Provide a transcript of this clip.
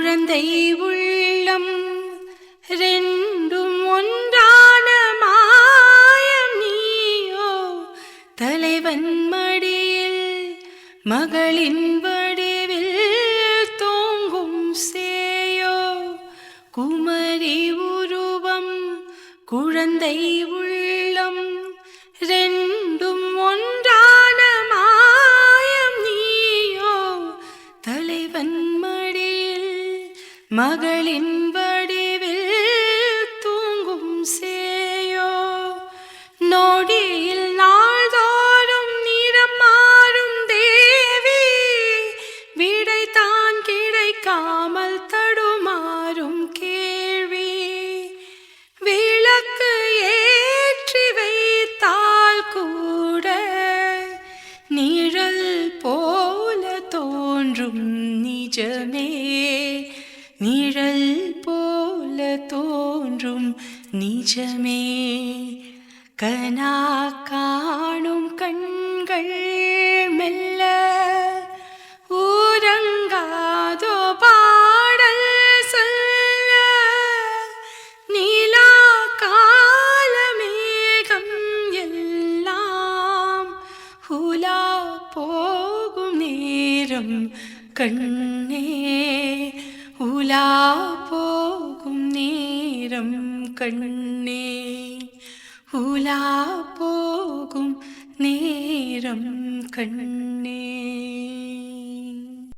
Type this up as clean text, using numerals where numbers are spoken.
குழந்தை உள்ளம் ரெண்டும் ஒன்றான மாயம் நீயோ, தலைவன் மடியில் மகளின் வடிவில் தூங்கும் சேயோ, குமரி உருவம் குழந்தை உள்ளம் ரெண்டும் ஒன்றான மாயம் நீயோ, தலைவன் மடியில் மகளின் வடிவில் தூங்கும் சேயோ, நொடியில் நாள்தோறும் நிறம் மாறும் தேவி, விடைதான் கிடைக்காமல் தடுமாறும் கேள்வி, விளக்கு ஏற்றி வைத்தால் கூட நிழல் போல தோன்றும் நிஜமே, நிழல் போல தோன்றும் நிஜமே, கனா காணும் கண்கள் மெல்ல ஊரங்காதோ பாடல் சொல்ல, நீலா கால மேகம் எல்லாம் உலா போகும் நேரம் கண்ணே, உலா போகும் நேரம் கண்ணே, உலா போகும் நேரம் கண்ணே.